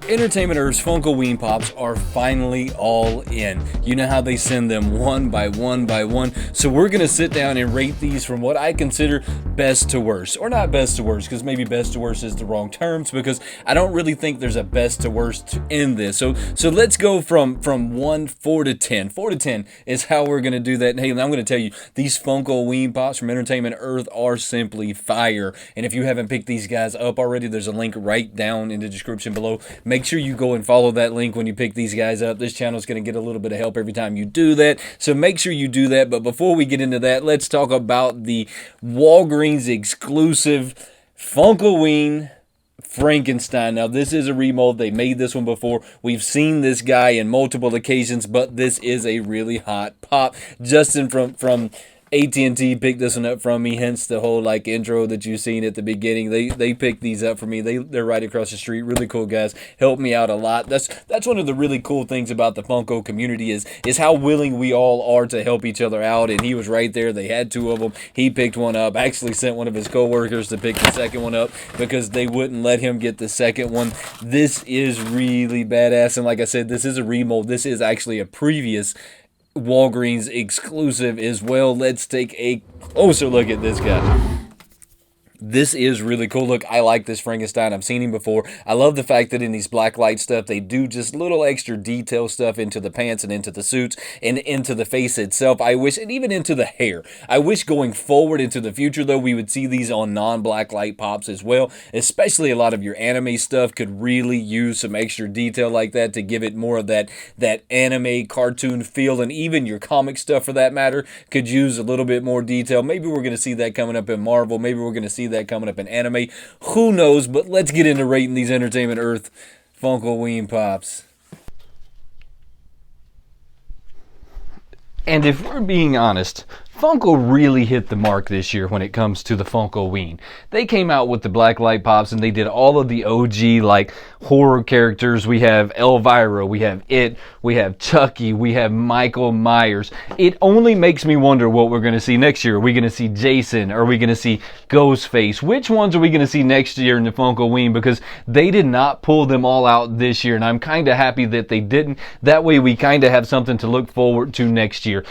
Entertainment Earth's Funkoween Pops are finally all in. You know how they send them one by one by one. So we're going to sit down and rate these from what I consider best to worst. Or not best to worst, because maybe best to worst is the wrong terms, because I don't really think there's a best to worst in this. So let's go from 4 to 10. 4 to 10 is how we're going to do that. And hey, I'm going to tell you, these Funkoween Pops from Entertainment Earth are simply fire. And if you haven't picked these guys up already, there's a link right down in the description below. Make sure you go and follow that link when you pick these guys up. This channel is going to get a little bit of help every time you do that, so make sure you do that. But before we get into that, let's talk about the Walgreens exclusive Funkoween Frankenstein. Now, this is a remold. They made this one before. We've seen this guy in multiple occasions, but this is a really hot pop. Justin from AT&T picked this one up from me, hence the whole intro that you've seen at the beginning. They picked these up for me. They're right across the street. Really cool guys. Helped me out a lot. That's one of the really cool things about the Funko community is how willing we all are to help each other out. And he was right there. They had two of them. He picked one up. Actually sent one of his coworkers to pick the second one up because they wouldn't let him get the second one. This is really badass. And like I said, this is a remold. This is actually a previous Walgreens exclusive as well. Let's take a closer look at this guy. This is really cool. Look, I like this Frankenstein. I've seen him before. I love the fact that in these Blacklight stuff, they do just little extra detail stuff into the pants and into the suits and into the face itself. I wish, and even into the hair. I wish going forward into the future, though, we would see these on non-Blacklight pops as well. Especially a lot of your anime stuff could really use some extra detail like that to give it more of that anime cartoon feel. And even your comic stuff, for that matter, could use a little bit more detail. Maybe we're going to see that coming up in Marvel. Maybe we're going to see that coming up in anime. Who knows? But let's get into rating these Entertainment Earth Funkoween Pops. And if we're being honest, Funko really hit the mark this year when it comes to the Funkoween. They came out with the Blacklight Pops and they did all of the OG horror characters. We have Elvira, we have It, we have Chucky, we have Michael Myers. It only makes me wonder what we're going to see next year. Are we going to see Jason? Are we going to see Ghostface? Which ones are we going to see next year in the Funkoween? Because they did not pull them all out this year, and I'm kind of happy that they didn't. That way we kind of have something to look forward to next year.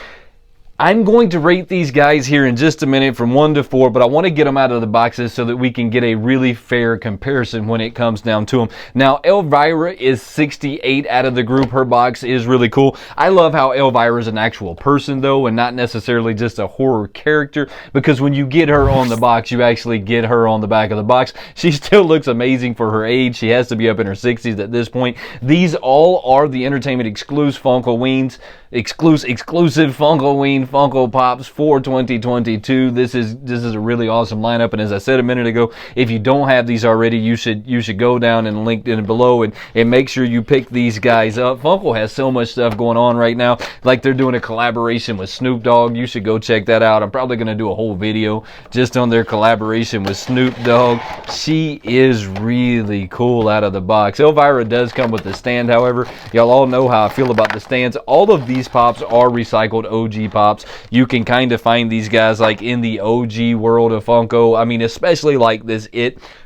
I'm going to rate these guys here in just a minute from 1 to 4, but I want to get them out of the boxes so that we can get a really fair comparison when it comes down to them. Now, Elvira is 68 out of the group. Her box is really cool. I love how Elvira is an actual person, though, and not necessarily just a horror character, because when you get her on the box, you actually get her on the back of the box. She still looks amazing for her age. She has to be up in her 60s at this point. These all are the Entertainment exclusive Funkoweens. Exclusive Funkoween Funko Pops for 2022. This is a really awesome lineup, and as I said a minute ago, if you don't have these already, you should go down and link in below and make sure you pick these guys up. Funko has so much stuff going on right now, like they're doing a collaboration with Snoop Dogg. You should go check that out. I'm probably going to do a whole video just on their collaboration with Snoop Dogg. She is really cool out of the box. Elvira does come with the stand, however. Y'all all know how I feel about the stands. All of these pops are recycled OG pops. You can kind of find these guys in the OG world of Funko. I mean, especially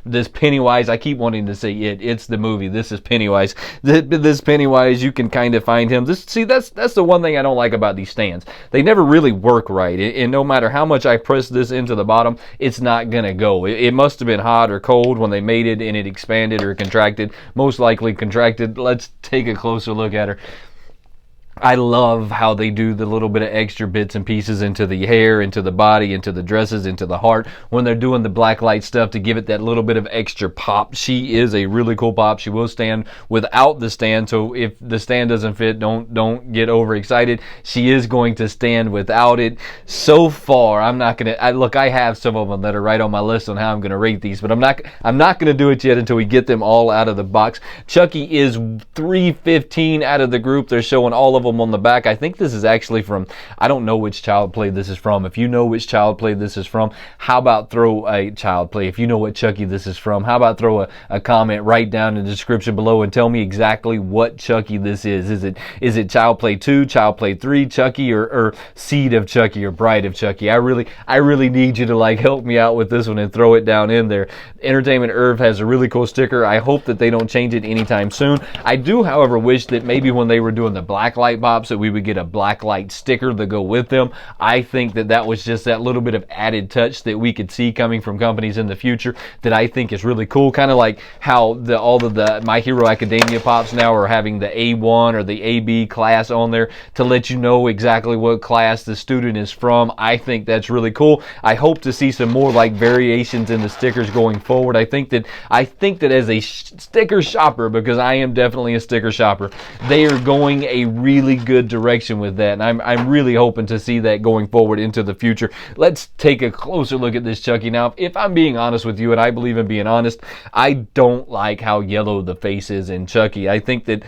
this Pennywise. I keep wanting to say it's the movie. This is Pennywise. This Pennywise, you can kind of find him. That's the one thing I don't like about these stands. They never really work right, and no matter how much I press this into the bottom, it's not gonna go. It must have been hot or cold when they made it and it expanded or contracted. Most likely contracted. Let's take a closer look at her. I love how they do the little bit of extra bits and pieces into the hair, into the body, into the dresses, into the heart when they're doing the Blacklight stuff to give it that little bit of extra pop. She is a really cool pop. She will stand without the stand, so if the stand doesn't fit, don't get overexcited. She is going to stand without it. So far, I'm not gonna. I have some of them that are right on my list on how I'm gonna rate these, but I'm not gonna do it yet until we get them all out of the box. Chucky is 315 out of the group. They're showing all of them on the back. I think this is actually from, I don't know which child play this is from. If you know which child play this is from, how about throw a child play? If you know what Chucky this is from, how about throw a comment right down in the description below and tell me exactly what Chucky this is. Is it Child Play 2, Child Play 3, Chucky, or Seed of Chucky, or Bride of Chucky? I really need you to like help me out with this one and throw it down in there. Entertainment Irv has a really cool sticker. I hope that they don't change it anytime soon. I do, however, wish that maybe when they were doing the Blacklight pops that we would get a Blacklight sticker to go with them. I think that was just that little bit of added touch that we could see coming from companies in the future that I think is really cool. Kind of like how all of the My Hero Academia pops now are having the A1 or the AB class on there to let you know exactly what class the student is from. I think that's really cool. I hope to see some more like variations in the stickers going forward. I think that as a sticker shopper, because I am definitely a sticker shopper, they are going a really good direction with that, and I'm really hoping to see that going forward into the future. Let's take a closer look at this Chucky. Now, if I'm being honest with you, and I believe in being honest, I don't like how yellow the face is in Chucky. I think that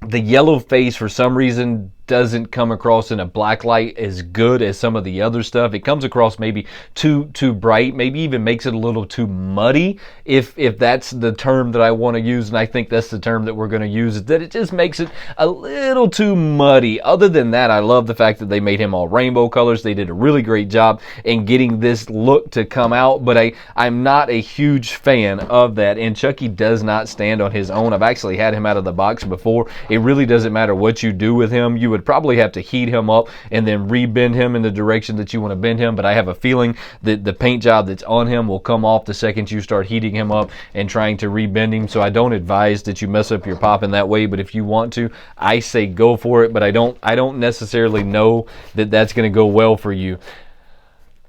the yellow face, for some reason, doesn't come across in a Blacklight as good as some of the other stuff. It comes across maybe too bright, maybe even makes it a little too muddy, if that's the term that I want to use, and I think that's the term that we're going to use, is that it just makes it a little too muddy. Other than that, I love the fact that they made him all rainbow colors. They did a really great job in getting this look to come out, but I'm not a huge fan of that, and Chucky does not stand on his own. I've actually had him out of the box before. It really doesn't matter what you do with him. You would probably have to heat him up and then rebend him in the direction that you want to bend him, but I have a feeling that the paint job that's on him will come off the second you start heating him up and trying to rebend him. So I don't advise that you mess up your pop in that way, but if you want to, I say go for it, but I don't necessarily know that that's going to go well for you.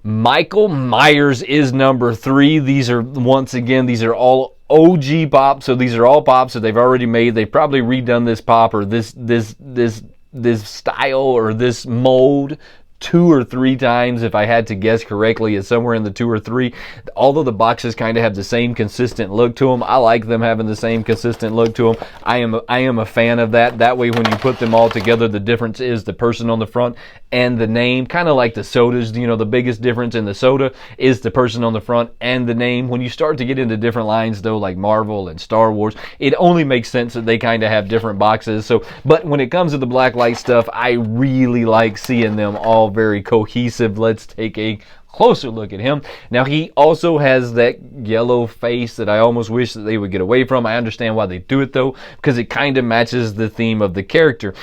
Michael Myers is number 3. These are, once again, these are all OG pops, so these are all pops that they've already made. They've probably redone this pop or this style or this mold 2 or 3 times, if I had to guess correctly. It's somewhere in the 2 or 3. Although the boxes kind of have the same consistent look to them, I like them having the same consistent look to them. I am a fan of that. That way, when you put them all together, the difference is the person on the front and the name. Kind of like the sodas, you know, the biggest difference in the soda is the person on the front and the name. When you start to get into different lines, though, like Marvel and Star Wars, it only makes sense that they kind of have different boxes. So, but when it comes to the Blacklight stuff, I really like seeing them all very cohesive. Let's take a closer look at him. Now, he also has that yellow face that I almost wish that they would get away from. I understand why they do it, though, because it kind of matches the theme of the character.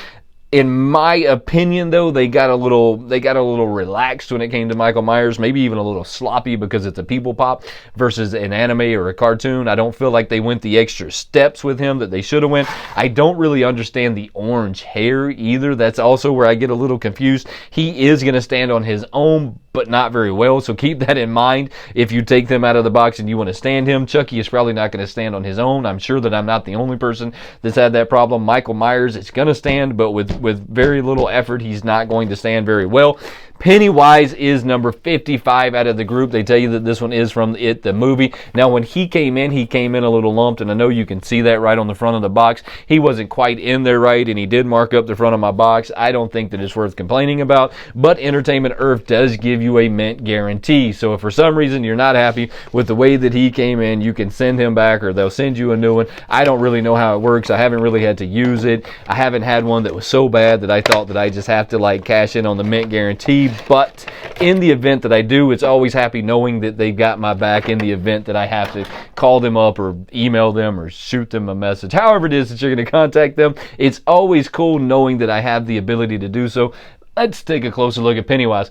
In my opinion, though, they got a little relaxed when it came to Michael Myers, maybe even a little sloppy because it's a people pop versus an anime or a cartoon. I don't feel like they went the extra steps with him that they should have went. I don't really understand the orange hair either. That's also where I get a little confused. He is going to stand on his own, but not very well, so keep that in mind if you take them out of the box and you want to stand him. Chucky is probably not going to stand on his own. I'm sure that I'm not the only person that's had that problem. Michael Myers is going to stand, but with very little effort, he's not going to stand very well. Pennywise is number 55 out of the group. They tell you that this one is from It, the movie. Now, when he came in a little lumped, and I know you can see that right on the front of the box. He wasn't quite in there right, and he did mark up the front of my box. I don't think that it's worth complaining about, but Entertainment Earth does give you a mint guarantee. So if for some reason you're not happy with the way that he came in, you can send him back, or they'll send you a new one. I don't really know how it works. I haven't really had to use it. I haven't had one that was so bad that I thought that I just have to like cash in on the mint guarantee. But in the event that I do, it's always happy knowing that they've got my back in the event that I have to call them up or email them or shoot them a message. However it is that you're going to contact them, it's always cool knowing that I have the ability to do so. Let's take a closer look at Pennywise.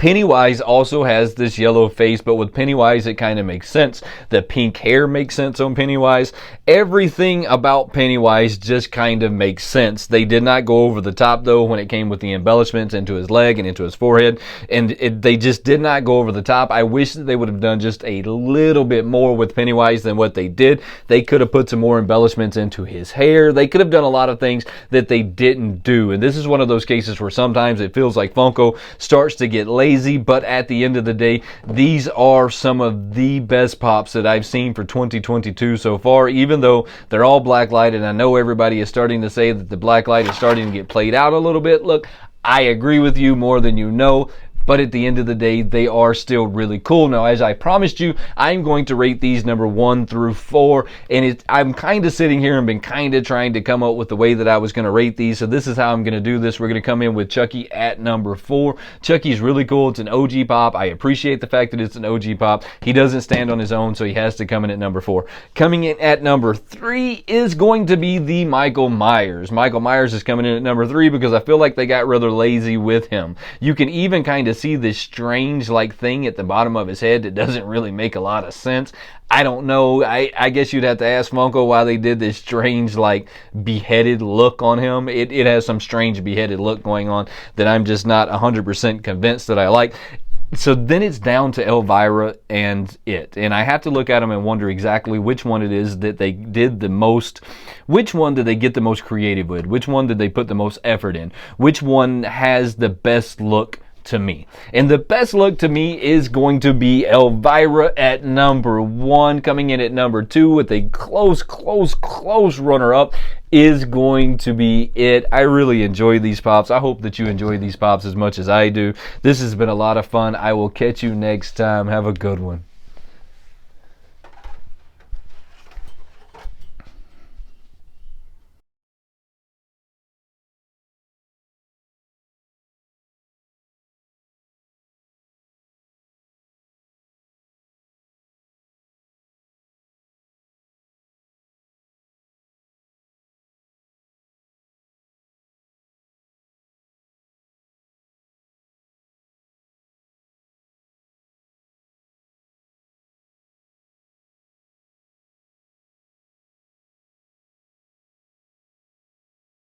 Pennywise also has this yellow face, but with Pennywise it kind of makes sense. The pink hair makes sense on Pennywise. Everything about Pennywise just kind of makes sense. They did not go over the top though when it came with the embellishments into his leg and into his forehead, and they just did not go over the top. I wish that they would have done just a little bit more with Pennywise than what they did. They could have put some more embellishments into his hair. They could have done a lot of things that they didn't do, and this is one of those cases where sometimes it feels like Funko starts to get lazy. But at the end of the day, these are some of the best pops that I've seen for 2022 so far, even though they're all blacklight, and I know everybody is starting to say that the blacklight is starting to get played out a little bit. Look, I agree with you more than you know. But at the end of the day, they are still really cool. Now, as I promised you, I'm going to rate these number 1 through 4. And I'm kind of sitting here and been kind of trying to come up with the way that I was going to rate these. So this is how I'm going to do this. We're going to come in with Chucky at number 4. Chucky's really cool. It's an OG pop. I appreciate the fact that it's an OG pop. He doesn't stand on his own, so he has to come in at number 4. Coming in at number 3 is going to be the Michael Myers. Michael Myers is coming in at number 3 because I feel like they got rather lazy with him. You can even kind of see this strange like thing at the bottom of his head that doesn't really make a lot of sense. I don't know. I guess you'd have to ask Funko why they did this strange like beheaded look on him. It has some strange beheaded look going on that I'm just not 100% convinced that I like. So then it's down to Elvira and it. And I have to look at them and wonder exactly which one it is that they did the most. Which one did they get the most creative with? Which one did they put the most effort in? Which one has the best look to me? And the best look to me is going to be Elvira at number 1. Coming in at number 2 with a close runner-up is going to be it. I really enjoy these pops. I hope that you enjoy these pops as much as I do. This has been a lot of fun. I will catch you next time. Have a good one.